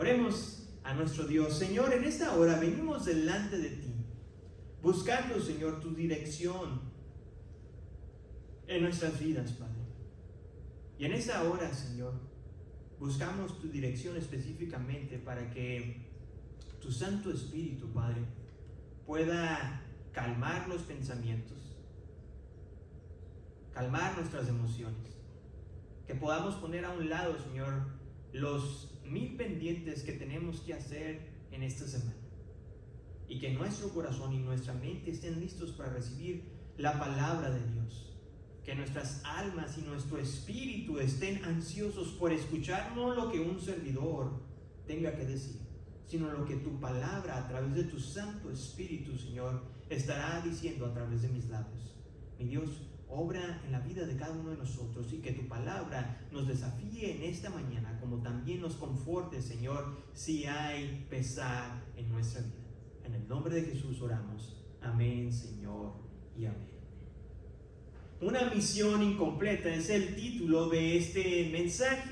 Oremos a nuestro Dios. Señor, en esta hora venimos delante de ti, buscando, Señor, tu dirección en nuestras vidas, Padre. Y en esta hora, Señor, buscamos tu dirección específicamente para que tu Santo Espíritu, Padre, pueda calmar los pensamientos, calmar nuestras emociones, que podamos poner a un lado, Señor, los 1000 pendientes que tenemos que hacer en esta semana, y que nuestro corazón y nuestra mente estén listos para recibir la palabra de Dios, que nuestras almas y nuestro espíritu estén ansiosos por escuchar no lo que un servidor tenga que decir, sino lo que tu palabra a través de tu Santo Espíritu, Señor, estará diciendo a través de mis labios. Mi Dios, obra en la vida de cada uno de nosotros, y que tu palabra nos desafíe en esta mañana, como también nos conforte, Señor, si hay pesar en nuestra vida. En el nombre de Jesús oramos. Amén, Señor, y amén. Una misión incompleta es el título de este mensaje.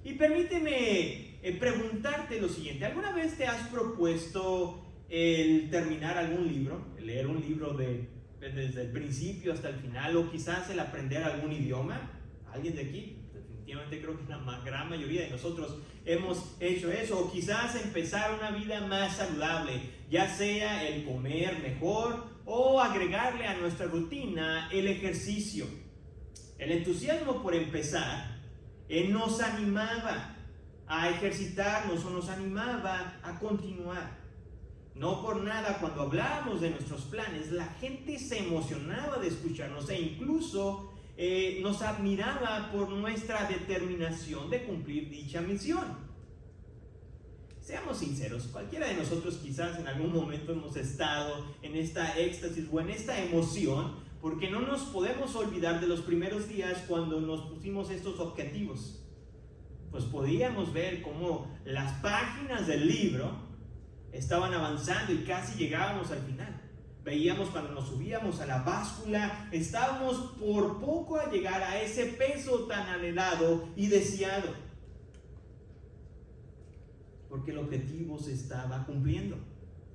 Y permíteme preguntarte lo siguiente: ¿alguna vez te has propuesto el terminar algún libro, el leer un libro desde el principio hasta el final, o quizás el aprender algún idioma? ¿Alguien de aquí? Definitivamente creo que la gran mayoría de nosotros hemos hecho eso. O quizás empezar una vida más saludable, ya sea el comer mejor o agregarle a nuestra rutina el ejercicio. El entusiasmo por empezar nos animaba a ejercitarnos, o nos animaba a continuar. No por nada, cuando hablábamos de nuestros planes, la gente se emocionaba de escucharnos, e incluso nos admiraba por nuestra determinación de cumplir dicha misión. Seamos sinceros, cualquiera de nosotros quizás en algún momento hemos estado en esta éxtasis o en esta emoción, porque no nos podemos olvidar de los primeros días cuando nos pusimos estos objetivos. Pues podíamos ver cómo las páginas del libro estaban avanzando y casi llegábamos al final. Veíamos cuando nos subíamos a la báscula, estábamos por poco a llegar a ese peso tan anhelado y deseado, porque el objetivo se estaba cumpliendo.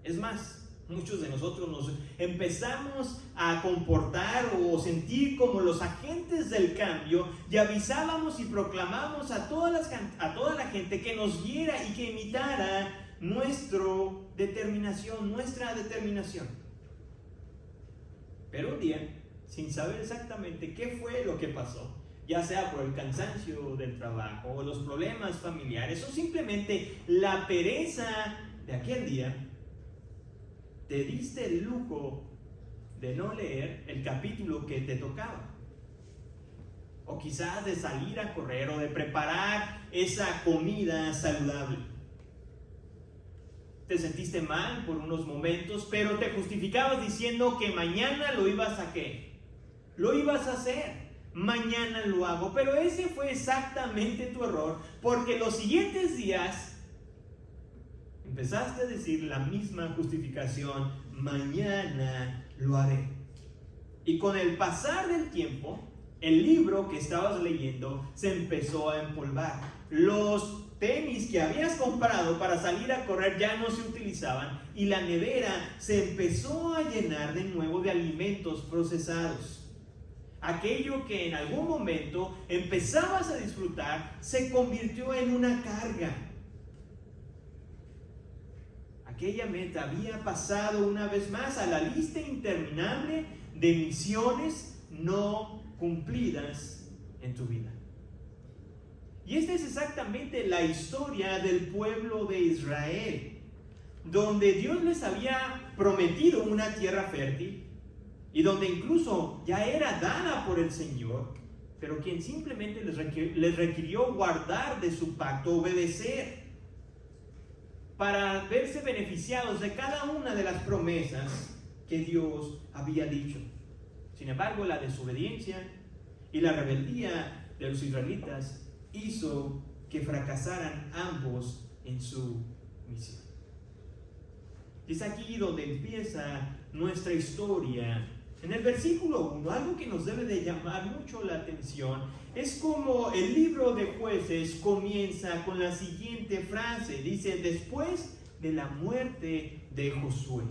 Es más, muchos de nosotros nos empezamos a comportar o sentir como los agentes del cambio, y avisábamos y proclamábamos a toda la gente que nos viera y que imitara nuestra determinación. Pero un día, sin saber exactamente qué fue lo que pasó, ya sea por el cansancio del trabajo o los problemas familiares o simplemente la pereza de aquel día, te diste el lujo de no leer el capítulo que te tocaba, o quizás de salir a correr o de preparar esa comida saludable. Te sentiste mal por unos momentos, pero te justificabas diciendo que mañana lo ibas a ¿qué? Lo ibas a hacer. Mañana lo hago. Pero ese fue exactamente tu error, porque los siguientes días empezaste a decir la misma justificación: mañana lo haré. Y con el pasar del tiempo, el libro que estabas leyendo se empezó a empolvar. Los tenis que habías comprado para salir a correr ya no se utilizaban, y la nevera se empezó a llenar de nuevo de alimentos procesados. Aquello que en algún momento empezabas a disfrutar se convirtió en una carga. Aquella meta había pasado una vez más a la lista interminable de misiones no cumplidas en tu vida. Y esta es exactamente la historia del pueblo de Israel, donde Dios les había prometido una tierra fértil, y donde incluso ya era dada por el Señor, pero quien simplemente les requirió guardar de su pacto, obedecer, para verse beneficiados de cada una de las promesas que Dios había dicho. Sin embargo, la desobediencia y la rebeldía de los israelitas hizo que fracasaran ambos en su misión. Y es aquí donde empieza nuestra historia En el versículo 1, algo que nos debe de llamar mucho la atención es como el libro de Jueces comienza con la siguiente frase. Dice, después de la muerte de Josué.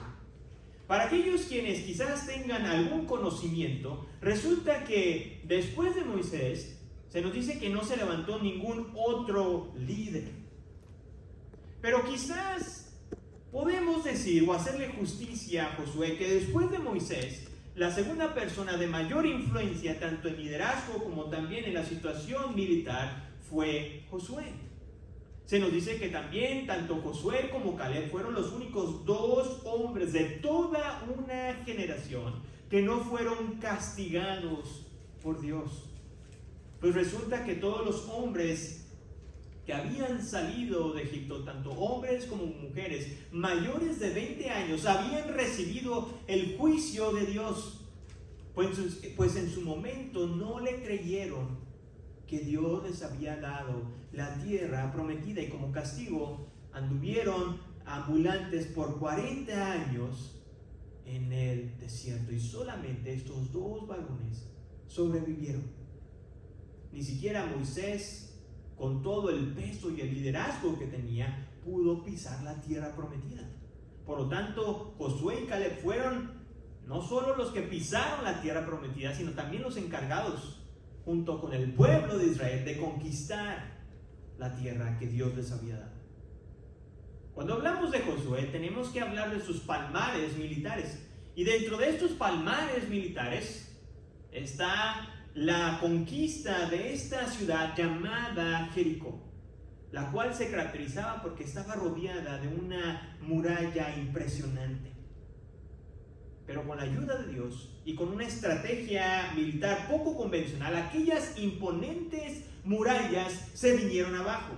Para aquellos quienes quizás tengan algún conocimiento, resulta que después de Moisés se nos dice que no se levantó ningún otro líder. Pero quizás podemos decir o hacerle justicia a Josué que después de Moisés, la segunda persona de mayor influencia tanto en liderazgo como también en la situación militar fue Josué. Se nos dice que también tanto Josué como Caleb fueron los únicos dos hombres de toda una generación que no fueron castigados por Dios. Pues resulta que todos los hombres que habían salido de Egipto, tanto hombres como mujeres, mayores de 20 años, habían recibido el juicio de Dios. Pues en su momento no le creyeron que Dios les había dado la tierra prometida, y como castigo anduvieron ambulantes por 40 años en el desierto, y solamente estos dos varones sobrevivieron. Ni siquiera Moisés, con todo el peso y el liderazgo que tenía, pudo pisar la tierra prometida. Por lo tanto, Josué y Caleb fueron no solo los que pisaron la tierra prometida, sino también los encargados, junto con el pueblo de Israel, de conquistar la tierra que Dios les había dado. Cuando hablamos de Josué, tenemos que hablar de sus palmares militares. Y dentro de estos palmares militares está la conquista de esta ciudad llamada Jericó, la cual se caracterizaba porque estaba rodeada de una muralla impresionante. Pero con la ayuda de Dios y con una estrategia militar poco convencional, aquellas imponentes murallas se vinieron abajo.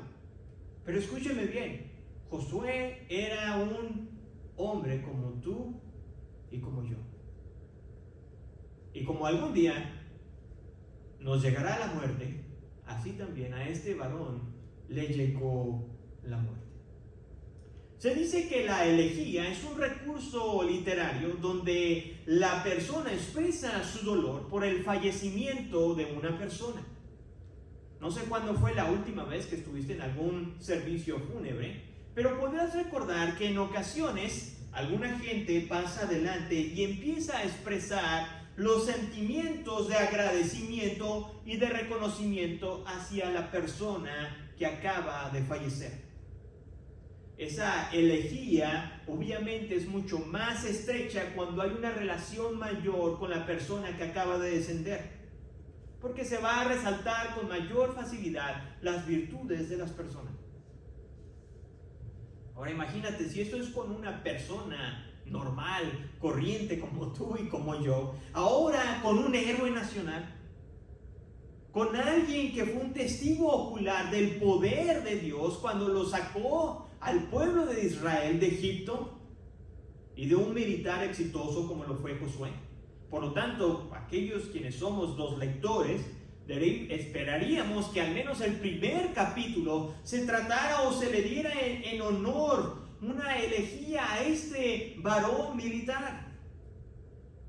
Pero escúcheme bien, Josué era un hombre como tú y como yo. Y como algún día nos llegará la muerte, así también a este varón le llegó la muerte. Se dice que la elegía es un recurso literario donde la persona expresa su dolor por el fallecimiento de una persona. No sé cuándo fue la última vez que estuviste en algún servicio fúnebre, pero podrás recordar que en ocasiones alguna gente pasa adelante y empieza a expresar los sentimientos de agradecimiento y de reconocimiento hacia la persona que acaba de fallecer. Esa elegía obviamente es mucho más estrecha cuando hay una relación mayor con la persona que acaba de descender, porque se va a resaltar con mayor facilidad las virtudes de las personas. Ahora imagínate si esto es con una persona normal, corriente como tú y como yo, ahora con un héroe nacional, con alguien que fue un testigo ocular del poder de Dios cuando lo sacó al pueblo de Israel de Egipto, y de un militar exitoso como lo fue Josué. Por lo tanto, aquellos quienes somos los lectores, esperaríamos que al menos el primer capítulo se tratara o se le diera en honor una elegía a este varón militar.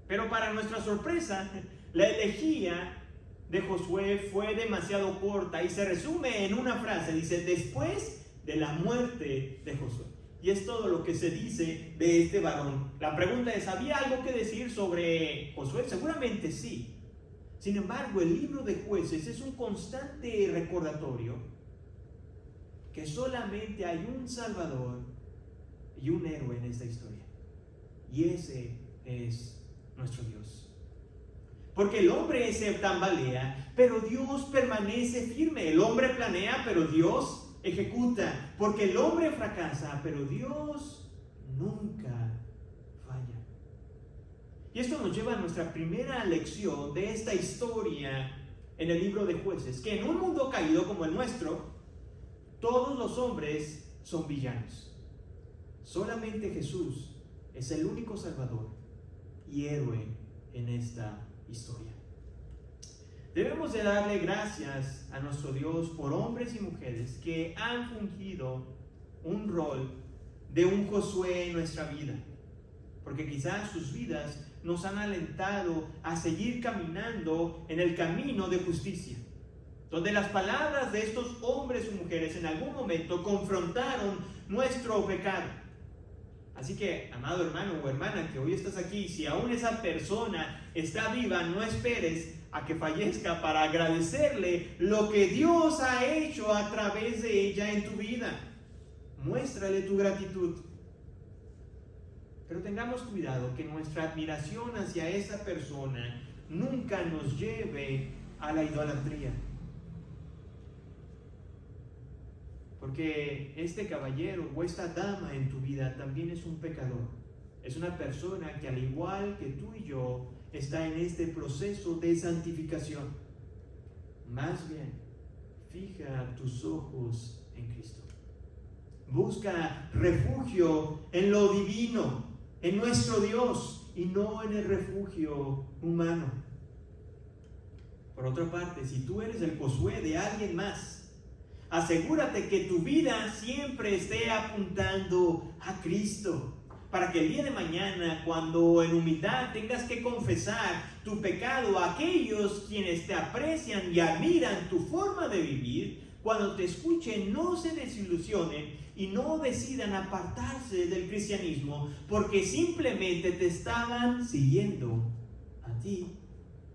Pero para nuestra sorpresa, la elegía de Josué fue demasiado corta y se resume en una frase. Dice, después de la muerte de Josué. Y es todo lo que se dice de este varón. La pregunta es, ¿había algo que decir sobre Josué? Seguramente sí. Sin embargo, el libro de Jueces es un constante recordatorio que solamente hay un Salvador y un héroe en esta historia. Y ese es nuestro Dios. Porque el hombre se tambalea, pero Dios permanece firme. El hombre planea, pero Dios ejecuta. Porque el hombre fracasa, pero Dios nunca falla. Y esto nos lleva a nuestra primera lección de esta historia en el libro de Jueces, que en un mundo caído como el nuestro, todos los hombres son villanos. Solamente Jesús es el único Salvador y héroe en esta historia. Debemos de darle gracias a nuestro Dios por hombres y mujeres que han fungido un rol de un Josué en nuestra vida, porque quizás sus vidas nos han alentado a seguir caminando en el camino de justicia, donde las palabras de estos hombres y mujeres en algún momento confrontaron nuestro pecado. Así que, amado hermano o hermana que hoy estás aquí, si aún esa persona está viva, no esperes a que fallezca para agradecerle lo que Dios ha hecho a través de ella en tu vida. Muéstrale tu gratitud. Pero tengamos cuidado que nuestra admiración hacia esa persona nunca nos lleve a la idolatría. Porque este caballero o esta dama en tu vida también es un pecador. Es una persona que, al igual que tú y yo, está en este proceso de santificación. Más bien, fija tus ojos en Cristo. Busca refugio en lo divino, en nuestro Dios, y no en el refugio humano. Por otra parte, si tú eres el Josué de alguien más, asegúrate que tu vida siempre esté apuntando a Cristo, para que el día de mañana, cuando en humildad tengas que confesar tu pecado a aquellos quienes te aprecian y admiran tu forma de vivir, cuando te escuchen no se desilusionen y no decidan apartarse del cristianismo porque simplemente te estaban siguiendo a ti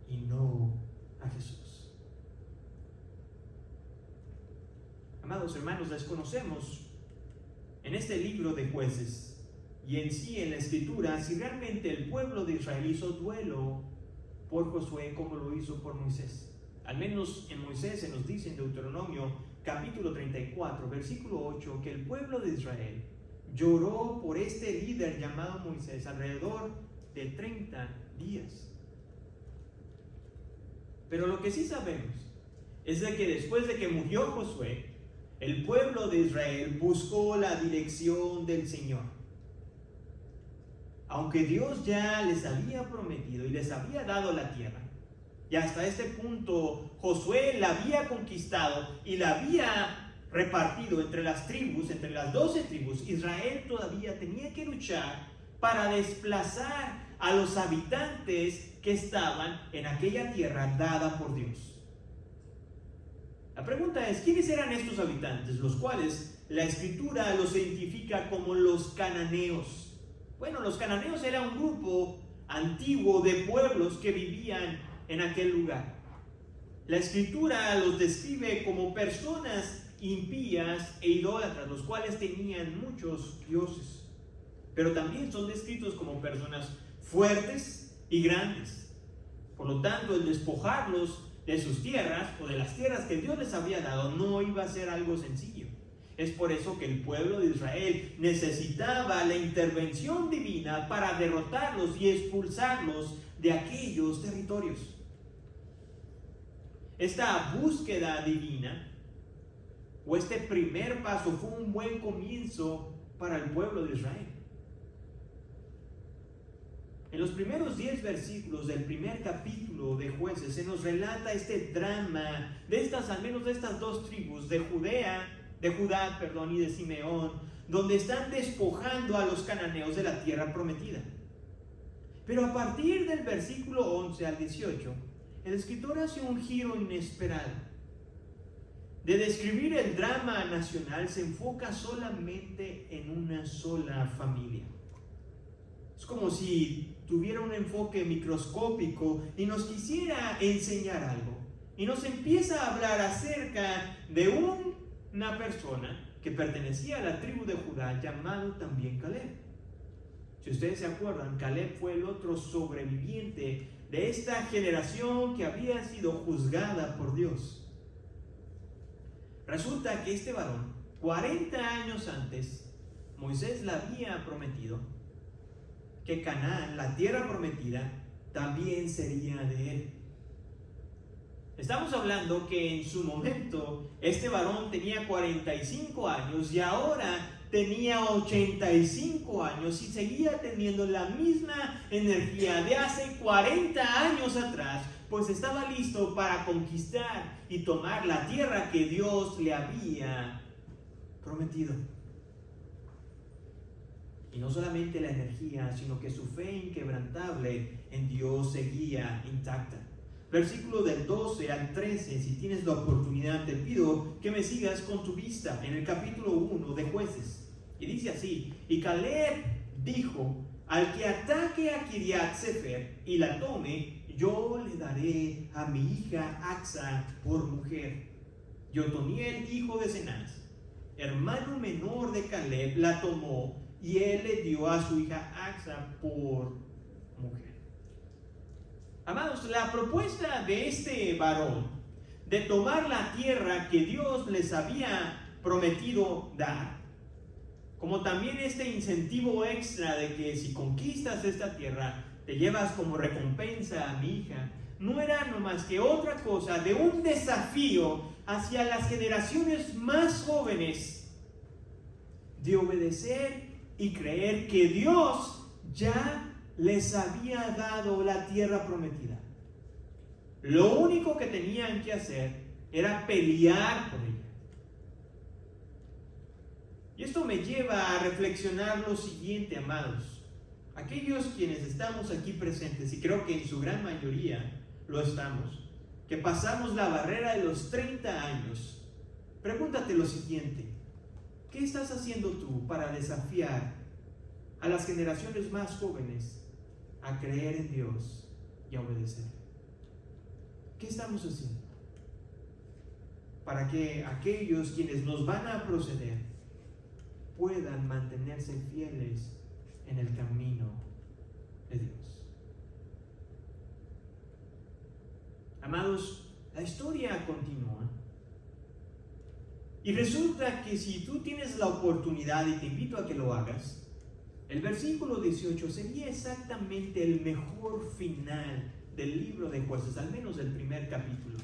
y no a Jesús. Amados hermanos, desconocemos en este libro de Jueces y en sí en la Escritura si realmente el pueblo de Israel hizo duelo por Josué como lo hizo por Moisés. Al menos en Moisés se nos dice en Deuteronomio capítulo 34, versículo 8, que el pueblo de Israel lloró por este líder llamado Moisés alrededor de 30 días. Pero lo que sí sabemos es de que después de que murió Josué, el pueblo de Israel buscó la dirección del Señor. Aunque Dios ya les había prometido y les había dado la tierra, y hasta este punto Josué la había conquistado y la había repartido entre las tribus, entre las 12 tribus, Israel todavía tenía que luchar para desplazar a los habitantes que estaban en aquella tierra dada por Dios. La pregunta es, ¿quiénes eran estos habitantes, los cuales la Escritura los identifica como los cananeos? Bueno, los cananeos era un grupo antiguo de pueblos que vivían en aquel lugar. La Escritura los describe como personas impías e idólatras, los cuales tenían muchos dioses. Pero también son descritos como personas fuertes y grandes. Por lo tanto, el despojarlos de sus tierras o de las tierras que Dios les había dado no iba a ser algo sencillo. Es por eso que el pueblo de Israel necesitaba la intervención divina para derrotarlos y expulsarlos de aquellos territorios. Esta búsqueda divina o este primer paso fue un buen comienzo para el pueblo de Israel. En los primeros 10 versículos del primer capítulo de Jueces se nos relata este drama de estas, al menos de estas dos tribus, de Judá, y de Simeón, donde están despojando a los cananeos de la tierra prometida. Pero a partir del versículo 11 al 18, el escritor hace un giro inesperado. De describir el drama nacional se enfoca solamente en una sola familia. Es como si tuviera un enfoque microscópico y nos quisiera enseñar algo. Y nos empieza a hablar acerca de una persona que pertenecía a la tribu de Judá, llamado también Caleb. Si ustedes se acuerdan, Caleb fue el otro sobreviviente de esta generación que había sido juzgada por Dios. Resulta que este varón, 40 años antes, Moisés le había prometido que Canaán, la tierra prometida, también sería de él. Estamos hablando que en su momento este varón tenía 45 años y ahora tenía 85 años y seguía teniendo la misma energía de hace 40 años atrás, pues estaba listo para conquistar y tomar la tierra que Dios le había prometido. Y no solamente la energía, sino que su fe inquebrantable en Dios seguía intacta. Versículo del 12 al 13, si tienes la oportunidad, te pido que me sigas con tu vista en el capítulo 1 de Jueces. Y dice así: y Caleb dijo: al que ataque a Kiriat Sefer y la tome, yo le daré a mi hija Axa por mujer. Y Otoniel, hijo de Cenaz, hermano menor de Caleb, la tomó y él le dio a su hija Axa por mujer. Amados, la propuesta de este varón de tomar la tierra que Dios les había prometido dar, como también este incentivo extra de que si conquistas esta tierra, te llevas como recompensa a mi hija, no era no más que otra cosa de un desafío hacia las generaciones más jóvenes de obedecer y creer que Dios ya les había dado la tierra prometida. Lo único que tenían que hacer era pelear por ella. Y esto me lleva a reflexionar lo siguiente, amados. Aquellos quienes estamos aquí presentes, y creo que en su gran mayoría lo estamos, que pasamos la barrera de los 30 años, pregúntate lo siguiente: ¿qué estás haciendo tú para desafiar a las generaciones más jóvenes a creer en Dios y a obedecer? ¿Qué estamos haciendo para que aquellos quienes nos van a proceder puedan mantenerse fieles en el camino de Dios? Amados, la historia continúa. Y resulta que si tú tienes la oportunidad, y te invito a que lo hagas, el versículo 18 sería exactamente el mejor final del libro de Jueces, al menos del primer capítulo.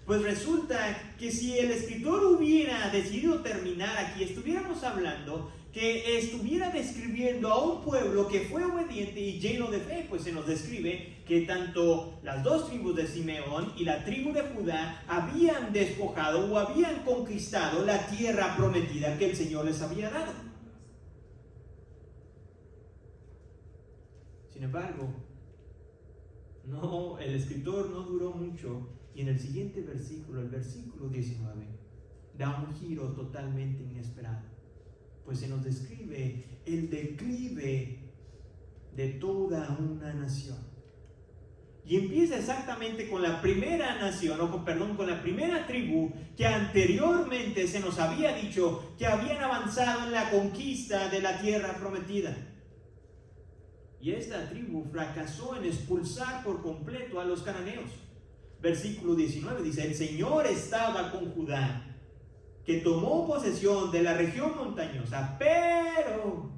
Pues resulta que si el escritor hubiera decidido terminar aquí, estuviéramos hablando que estuviera describiendo a un pueblo que fue obediente y lleno de fe, pues se nos describe que tanto las dos tribus de Simeón y la tribu de Judá habían despojado o habían conquistado la tierra prometida que el Señor les había dado. Sin embargo, el escritor no duró mucho, y en el siguiente versículo, el versículo 19, da un giro totalmente inesperado, pues se nos describe el declive de toda una nación. Y empieza exactamente con la primera nación, con la primera tribu que anteriormente se nos había dicho que habían avanzado en la conquista de la tierra prometida. Y esta tribu fracasó en expulsar por completo a los cananeos. Versículo 19 dice: el Señor estaba con Judá, que tomó posesión de la región montañosa, pero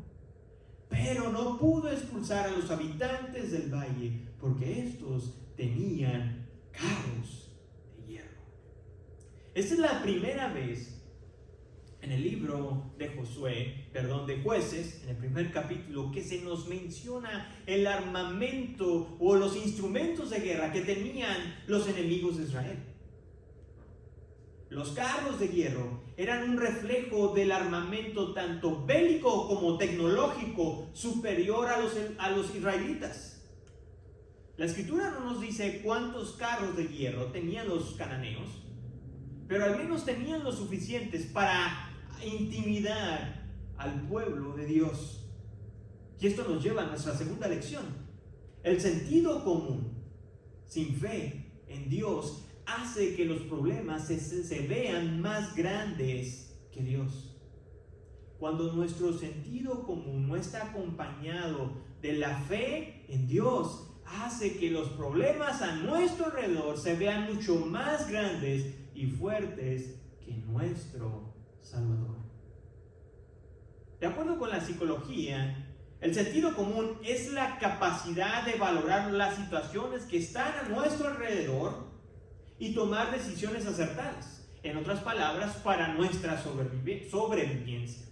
no pudo expulsar a los habitantes del valle, porque estos tenían carros de hierro. Esta es la primera vez en el libro de Jueces, en el primer capítulo, que se nos menciona el armamento o los instrumentos de guerra que tenían los enemigos de Israel. Los carros de hierro eran un reflejo del armamento tanto bélico como tecnológico superior a los israelitas. La escritura no nos dice cuántos carros de hierro tenían los cananeos, pero al menos tenían lo suficientes para intimidar al pueblo de Dios. Y esto nos lleva a nuestra segunda lección. El sentido común, sin fe en Dios, hace que los problemas se vean más grandes que Dios. Cuando nuestro sentido común no está acompañado de la fe en Dios, hace que los problemas a nuestro alrededor se vean mucho más grandes y fuertes que nuestro Salvador. De acuerdo con la psicología, el sentido común es la capacidad de valorar las situaciones que están a nuestro alrededor y tomar decisiones acertadas. En otras palabras, para nuestra sobrevivencia.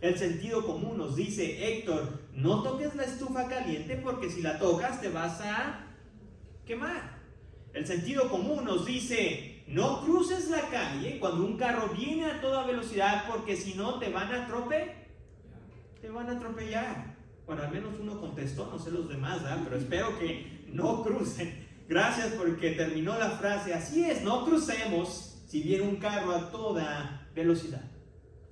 El sentido común nos dice: Héctor, no toques la estufa caliente porque si la tocas te vas a quemar. El sentido común nos dice: no cruces la calle cuando un carro viene a toda velocidad porque si no te van a atropellar. te van a atropellar. Bueno, al menos uno contestó, no sé los demás, ¿verdad? Pero espero que no crucen. Gracias porque terminó la frase, así es, no crucemos si viene un carro a toda velocidad.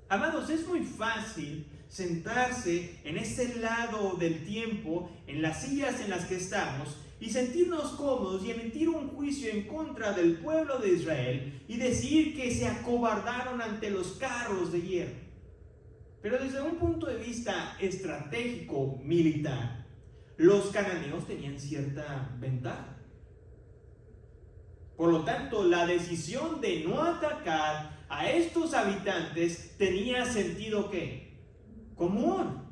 Amados, es muy fácil sentarse en este lado del tiempo, en las sillas en las que estamos, y sentirnos cómodos y emitir un juicio en contra del pueblo de Israel y decir que se acobardaron ante los carros de hierro. Pero desde un punto de vista estratégico militar, los cananeos tenían cierta ventaja. Por lo tanto, la decisión de no atacar a estos habitantes tenía sentido ¿qué? Común.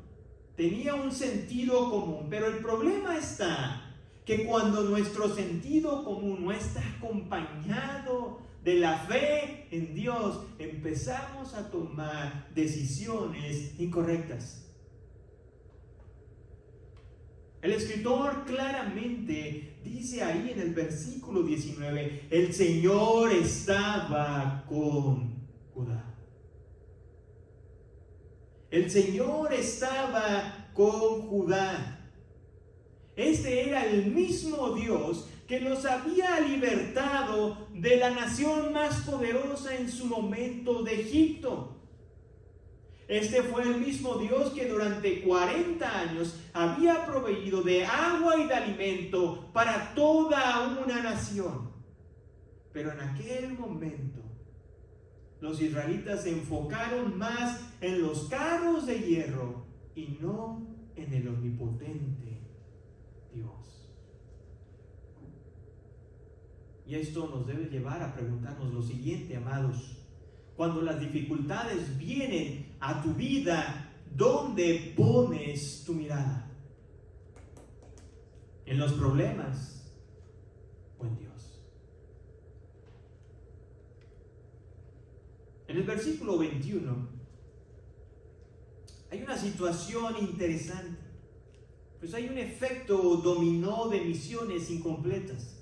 Tenía un sentido común. Pero el problema está que cuando nuestro sentido común no está acompañado de la fe en Dios, empezamos a tomar decisiones incorrectas. El escritor claramente dice ahí en el versículo 19, el Señor estaba con Judá. El Señor estaba con Judá. Este era el mismo Dios que los había libertado de la nación más poderosa en su momento, de Egipto. Este fue el mismo Dios que durante 40 años había proveído de agua y de alimento para toda una nación. Pero en aquel momento, los israelitas se enfocaron más en los carros de hierro y no en el omnipotente Dios. Y esto nos debe llevar a preguntarnos lo siguiente, amados. Cuando las dificultades vienen a tu vida, ¿dónde pones tu mirada? ¿En los problemas o en Dios? En el versículo 21 hay una situación interesante. Pues hay un efecto dominó de misiones incompletas.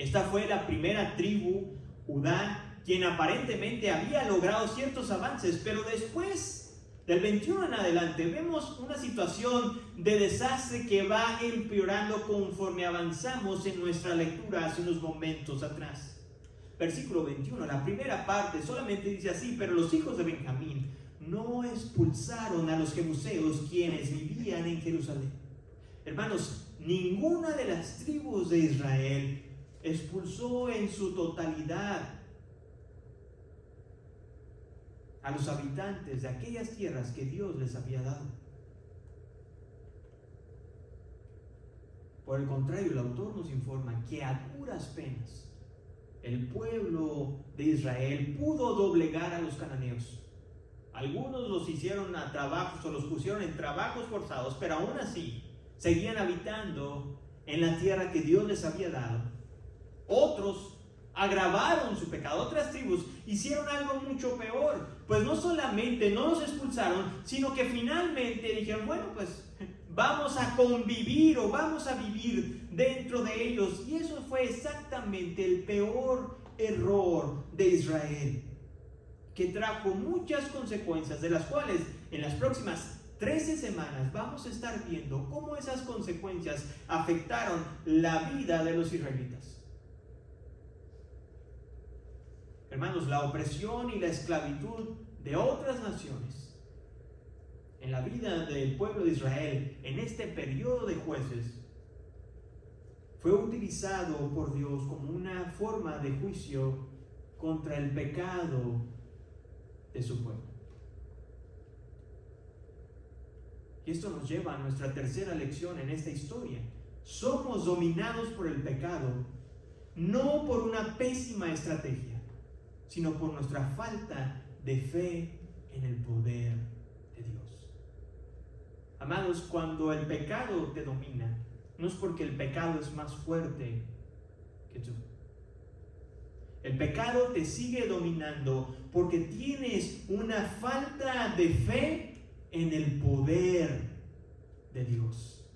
Esta fue la primera tribu, Judá, quien aparentemente había logrado ciertos avances, pero después del 21 en adelante vemos una situación de desastre que va empeorando conforme avanzamos en nuestra lectura hace unos momentos atrás. Versículo 21, la primera parte solamente dice así, pero los hijos de Benjamín no expulsaron a los jebuseos quienes vivían en Jerusalén. Hermanos, ninguna de las tribus de Israel expulsó en su totalidad a los habitantes de aquellas tierras que Dios les había dado. Por el contrario, el autor nos informa que a duras penas el pueblo de Israel pudo doblegar a los cananeos. Algunos los hicieron a trabajos o los pusieron en trabajos forzados, pero aún así seguían habitando en la tierra que Dios les había dado. Otros agravaron su pecado. Otras tribus hicieron algo mucho peor, pues no solamente no los expulsaron, sino que finalmente dijeron, bueno, pues vamos a convivir o vamos a vivir dentro de ellos. Y eso fue exactamente el peor error de Israel, que trajo muchas consecuencias, de las cuales en las próximas 13 semanas vamos a estar viendo cómo esas consecuencias afectaron la vida de los israelitas. Hermanos, la opresión y la esclavitud de otras naciones en la vida del pueblo de Israel en este periodo de jueces fue utilizado por Dios como una forma de juicio contra el pecado de su pueblo. Y esto nos lleva a nuestra tercera lección en esta historia. Somos dominados por el pecado, no por una pésima estrategia, sino por nuestra falta de fe en el poder de Dios. Amados, cuando el pecado te domina, no es porque el pecado es más fuerte que tú. El pecado te sigue dominando porque tienes una falta de fe en el poder de Dios.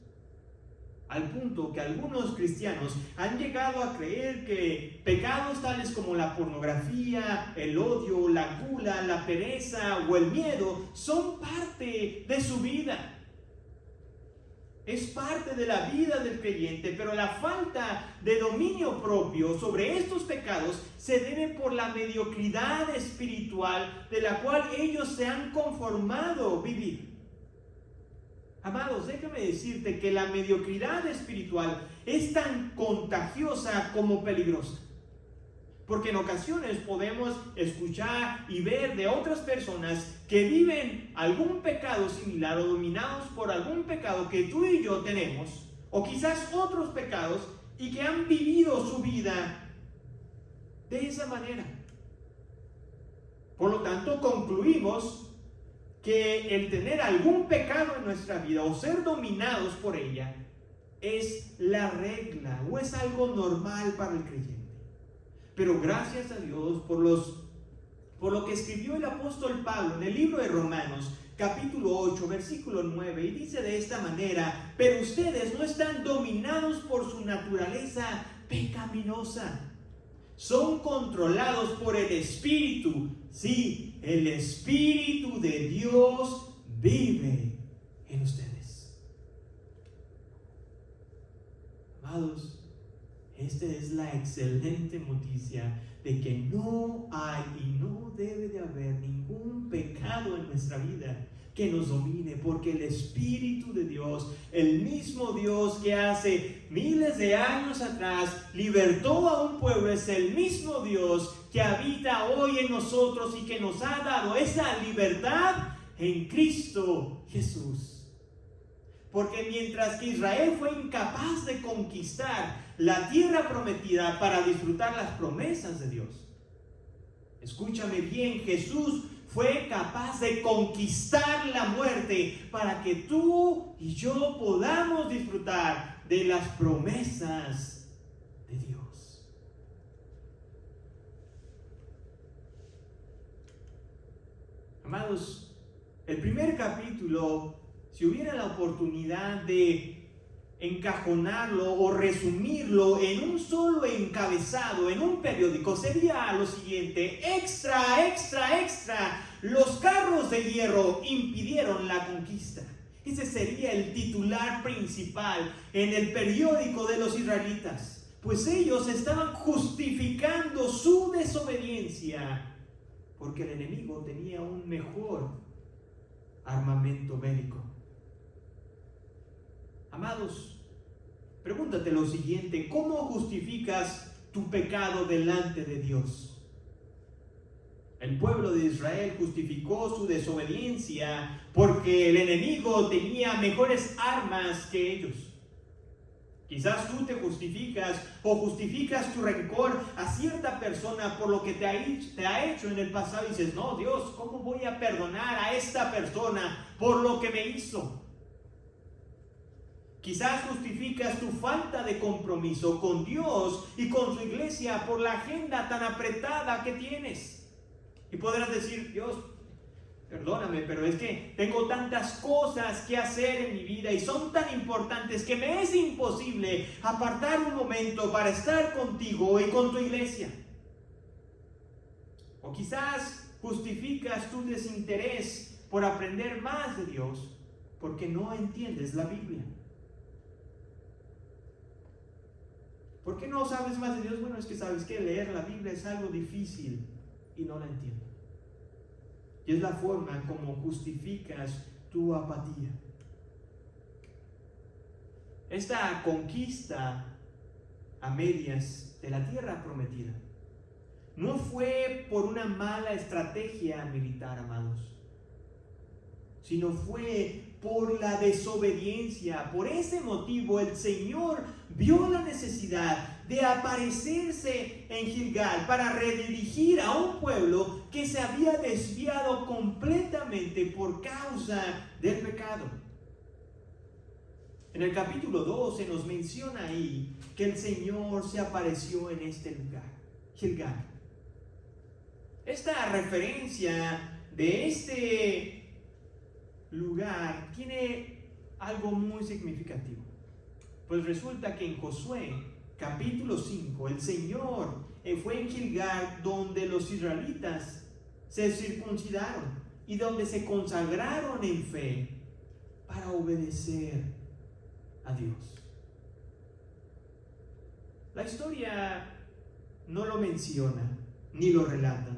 al punto que algunos cristianos han llegado a creer que pecados tales como la pornografía, el odio, la gula, la pereza o el miedo son parte de su vida. Es parte de la vida del creyente, pero la falta de dominio propio sobre estos pecados se debe por la mediocridad espiritual de la cual ellos se han conformado vivir. Amados, déjame decirte que la mediocridad espiritual es tan contagiosa como peligrosa. Porque en ocasiones podemos escuchar y ver de otras personas que viven algún pecado similar o dominados por algún pecado que tú y yo tenemos, o quizás otros pecados, y que han vivido su vida de esa manera. Por lo tanto, concluimos que el tener algún pecado en nuestra vida o ser dominados por ella es la regla o es algo normal para el creyente. Pero gracias a Dios por lo que escribió el apóstol Pablo en el libro de Romanos, capítulo 8, versículo 9, y dice de esta manera: pero ustedes no están dominados por su naturaleza pecaminosa, son controlados por el Espíritu. Sí, el Espíritu de Dios vive en ustedes. Amados, esta es la excelente noticia de que no hay y no debe de haber ningún pecado en nuestra vida que nos domine, porque el Espíritu de Dios, el mismo Dios que hace miles de años atrás libertó a un pueblo, es el mismo Dios que habita hoy en nosotros y que nos ha dado esa libertad en Cristo Jesús. Porque mientras que Israel fue incapaz de conquistar la tierra prometida para disfrutar las promesas de Dios, escúchame bien, Jesús fue capaz de conquistar la muerte para que tú y yo podamos disfrutar de las promesas de Dios. Amados, el primer capítulo, si hubiera la oportunidad de encajonarlo o resumirlo en un solo encabezado en un periódico, sería lo siguiente: extra, extra, extra, los carros de hierro impidieron la conquista. Ese sería el titular principal en el periódico de los israelitas, pues ellos estaban justificando su desobediencia porque el enemigo tenía un mejor armamento bélico. Amados, pregúntate lo siguiente: ¿cómo justificas tu pecado delante de Dios? El pueblo de Israel justificó su desobediencia porque el enemigo tenía mejores armas que ellos. Quizás tú te justificas o justificas tu rencor a cierta persona por lo que te ha hecho en el pasado y dices: no, Dios, ¿cómo voy a perdonar a esta persona por lo que me hizo? Quizás justificas tu falta de compromiso con Dios y con su iglesia por la agenda tan apretada que tienes. Y podrás decir: Dios, perdóname, pero es que tengo tantas cosas que hacer en mi vida y son tan importantes que me es imposible apartar un momento para estar contigo y con tu iglesia. O quizás justificas tu desinterés por aprender más de Dios porque no entiendes la Biblia. ¿Por qué no sabes más de Dios? Bueno, es que sabes que leer la Biblia es algo difícil y no la entiendo. Y es la forma como justificas tu apatía. Esta conquista a medias de la tierra prometida no fue por una mala estrategia militar, amados, sino fue por la desobediencia. Por ese motivo el Señor vio la necesidad de aparecerse en Gilgal para redirigir a un pueblo que se había desviado completamente por causa del pecado. En el capítulo 2 se nos menciona ahí que el Señor se apareció en este lugar, Gilgal. Esta referencia de este lugar tiene algo muy significativo, Pues resulta que en Josué, capítulo 5, el Señor fue en Gilgal donde los israelitas se circuncidaron y donde se consagraron en fe para obedecer a Dios. La historia no lo menciona ni lo relata,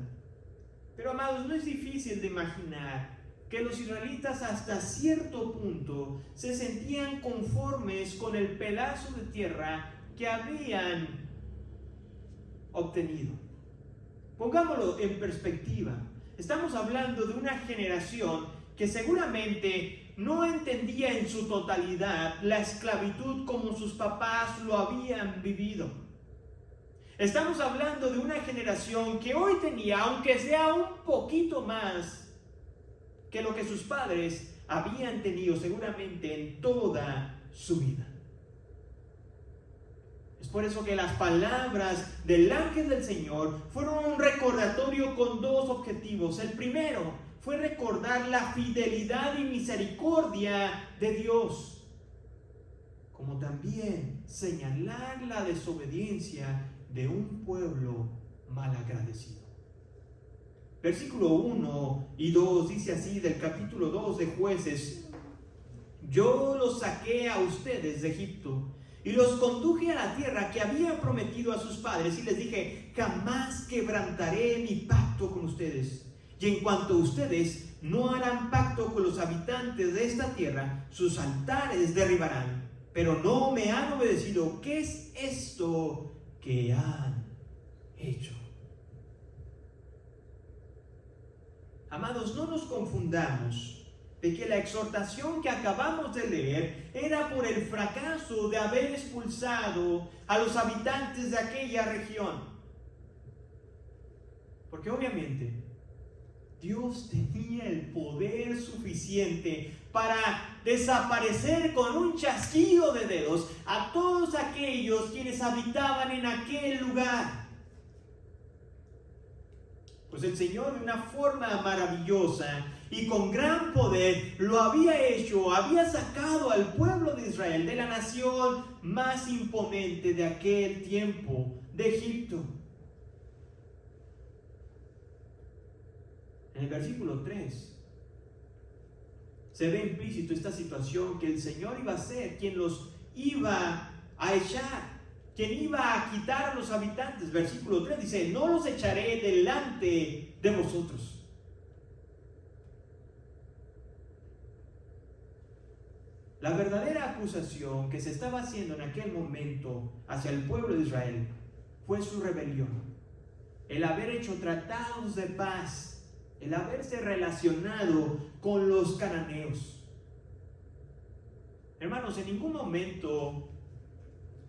pero amados, no es difícil de imaginar que los israelitas hasta cierto punto se sentían conformes con el pedazo de tierra que habían obtenido. Pongámoslo en perspectiva. Estamos hablando de una generación que seguramente no entendía en su totalidad la esclavitud como sus papás lo habían vivido. Estamos hablando de una generación que hoy tenía, aunque sea un poquito más que lo que sus padres habían tenido seguramente en toda su vida. Es por eso que las palabras del ángel del Señor fueron un recordatorio con dos objetivos. El primero fue recordar la fidelidad y misericordia de Dios, como también señalar la desobediencia de un pueblo malagradecido. Versículo 1 y 2 dice así del capítulo 2 de Jueces: yo los saqué a ustedes de Egipto y los conduje a la tierra que había prometido a sus padres, y les dije: jamás quebrantaré mi pacto con ustedes. Y en cuanto ustedes no harán pacto con los habitantes de esta tierra, sus altares derribarán. Pero no me han obedecido. ¿Qué es esto que han hecho? Amados, no nos confundamos de que la exhortación que acabamos de leer era por el fracaso de haber expulsado a los habitantes de aquella región. Porque obviamente Dios tenía el poder suficiente para desaparecer con un chasquido de dedos a todos aquellos quienes habitaban en aquel lugar. Pues el Señor, de una forma maravillosa y con gran poder, lo había hecho, había sacado al pueblo de Israel de la nación más imponente de aquel tiempo, de Egipto. En el versículo 3 se ve implícito esta situación, que el Señor iba a ser quien los iba a echar, quien iba a quitar a los habitantes. Versículo 3 dice: no los echaré delante de vosotros. La verdadera acusación que se estaba haciendo en aquel momento hacia el pueblo de Israel fue su rebelión, el haber hecho tratados de paz, el haberse relacionado con los cananeos. Hermanos, en ningún momento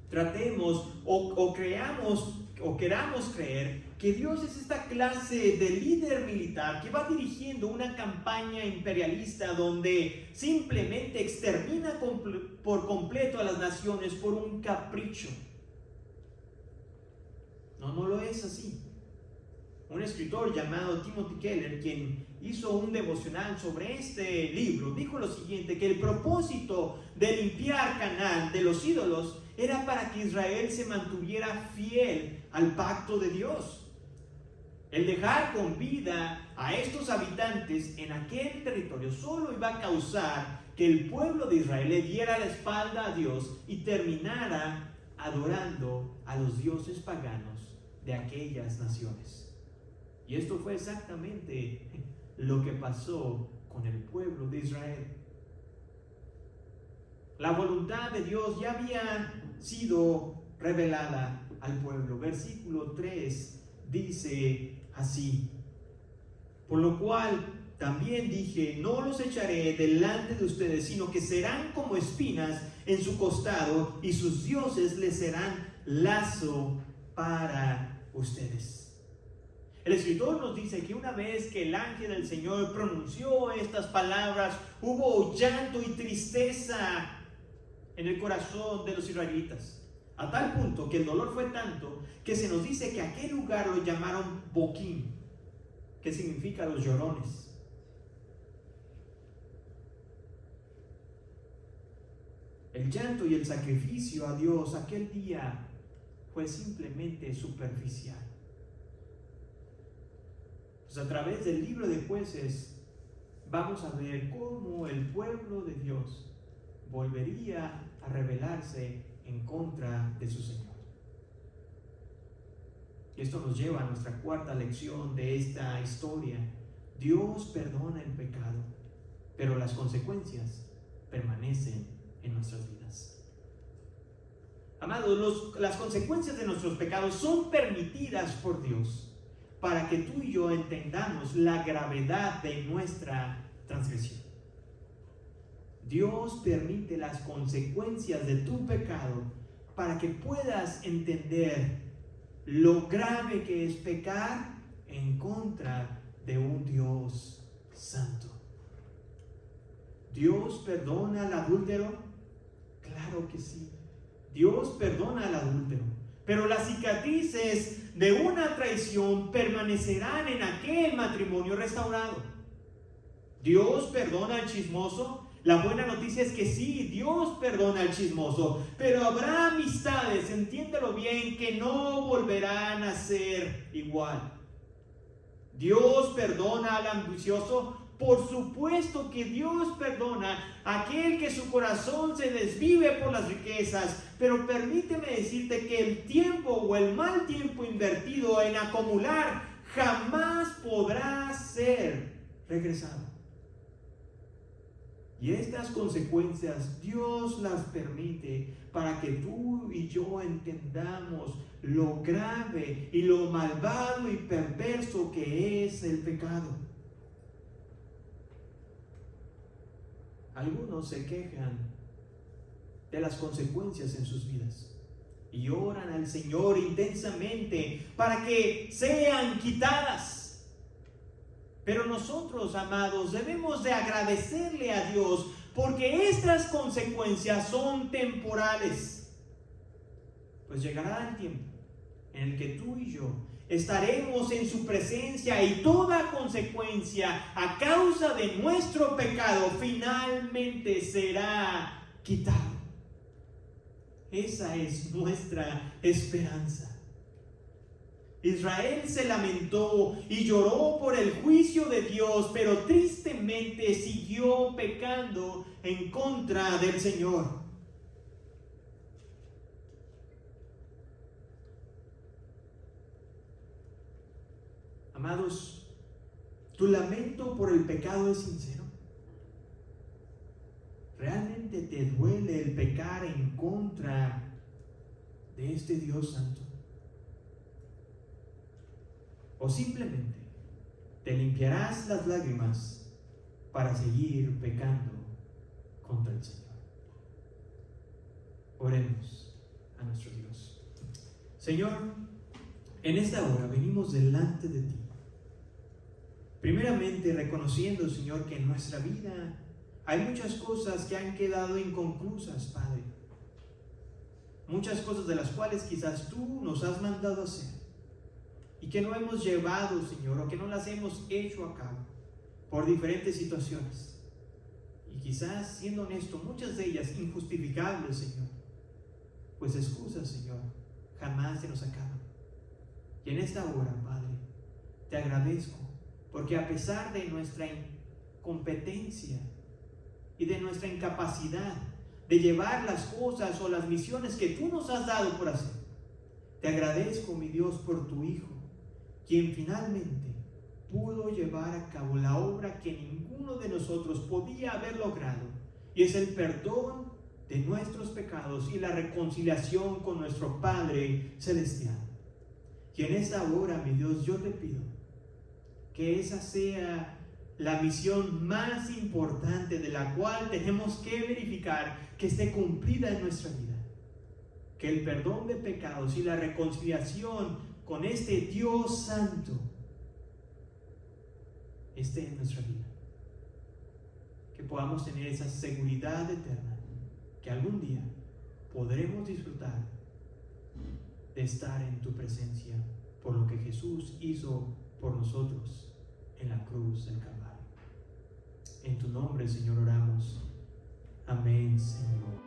tratemos o creamos o queramos creer que Dios es esta clase de líder militar que va dirigiendo una campaña imperialista donde simplemente extermina por completo a las naciones por un capricho. No lo es así. Un escritor llamado Timothy Keller, quien hizo un devocional sobre este libro, dijo lo siguiente: que el propósito de limpiar Canaán de los ídolos era para que Israel se mantuviera fiel al pacto de Dios. El dejar con vida a estos habitantes en aquel territorio solo iba a causar que el pueblo de Israel le diera la espalda a Dios y terminara adorando a los dioses paganos de aquellas naciones. Y esto fue exactamente lo que pasó con el pueblo de Israel. La voluntad de Dios ya había sido revelada al pueblo. Versículo 3 dice así: por lo cual también dije: no los echaré delante de ustedes, sino que serán como espinas en su costado, y sus dioses les serán lazo para ustedes. El escritor nos dice que una vez que el ángel del Señor pronunció estas palabras, hubo llanto y tristeza en el corazón de los israelitas, a tal punto que el dolor fue tanto que se nos dice que aquel lugar lo llamaron Boquim, que significa los llorones. El llanto y el sacrificio a Dios aquel día fue simplemente superficial. Pues a través del libro de Jueces vamos a ver cómo el pueblo de Dios volvería a rebelarse en contra de su Señor. Y esto nos lleva a nuestra cuarta lección de esta historia. Dios perdona el pecado, pero las consecuencias permanecen en nuestras vidas. Amados, las consecuencias de nuestros pecados son permitidas por Dios para que tú y yo entendamos la gravedad de nuestra transgresión. Dios permite las consecuencias de tu pecado para que puedas entender lo grave que es pecar en contra de un Dios santo. ¿Dios perdona al adúltero? Claro que sí. Dios perdona al adúltero, pero las cicatrices de una traición permanecerán en aquel matrimonio restaurado. ¿Dios perdona al chismoso? La buena noticia es que sí, Dios perdona al chismoso, pero habrá amistades, entiéndelo bien, que no volverán a ser igual. ¿Dios perdona al ambicioso? Por supuesto que Dios perdona a aquel que su corazón se desvive por las riquezas, pero permíteme decirte que el tiempo o el mal tiempo invertido en acumular jamás podrá ser regresado. Y estas consecuencias Dios las permite para que tú y yo entendamos lo grave y lo malvado y perverso que es el pecado. Algunos se quejan de las consecuencias en sus vidas y oran al Señor intensamente para que sean quitadas. Pero nosotros, amados, debemos de agradecerle a Dios porque estas consecuencias son temporales. Pues llegará el tiempo en el que tú y yo estaremos en su presencia y toda consecuencia a causa de nuestro pecado finalmente será quitada. Esa es nuestra esperanza. Israel se lamentó y lloró por el juicio de Dios, pero tristemente siguió pecando en contra del Señor. Amados, ¿tu lamento por el pecado es sincero? ¿Realmente te duele el pecar en contra de este Dios santo? ¿O simplemente te limpiarás las lágrimas para seguir pecando contra el Señor? Oremos a nuestro Dios. Señor, en esta hora venimos delante de ti. Primeramente reconociendo, Señor, que en nuestra vida hay muchas cosas que han quedado inconclusas, Padre. Muchas cosas de las cuales quizás tú nos has mandado hacer y que no hemos llevado, Señor, o que no las hemos hecho a cabo por diferentes situaciones. Y quizás, siendo honesto, muchas de ellas injustificables, Señor. Pues excusas, Señor, jamás se nos acaban. Y en esta hora, Padre, te agradezco, porque a pesar de nuestra incompetencia y de nuestra incapacidad de llevar las cosas o las misiones que tú nos has dado por hacer, te agradezco, mi Dios, por tu Hijo, quien finalmente pudo llevar a cabo la obra que ninguno de nosotros podía haber logrado, y es el perdón de nuestros pecados y la reconciliación con nuestro Padre Celestial. Y en esta hora, mi Dios, yo te pido que esa sea la misión más importante de la cual tenemos que verificar que esté cumplida en nuestra vida. Que el perdón de pecados y la reconciliación con este Dios santo esté en nuestra vida. Que podamos tener esa seguridad eterna, que algún día podremos disfrutar de estar en tu presencia por lo que Jesús hizo por nosotros en la cruz del Calvario. En tu nombre, Señor, oramos. Amén, Señor.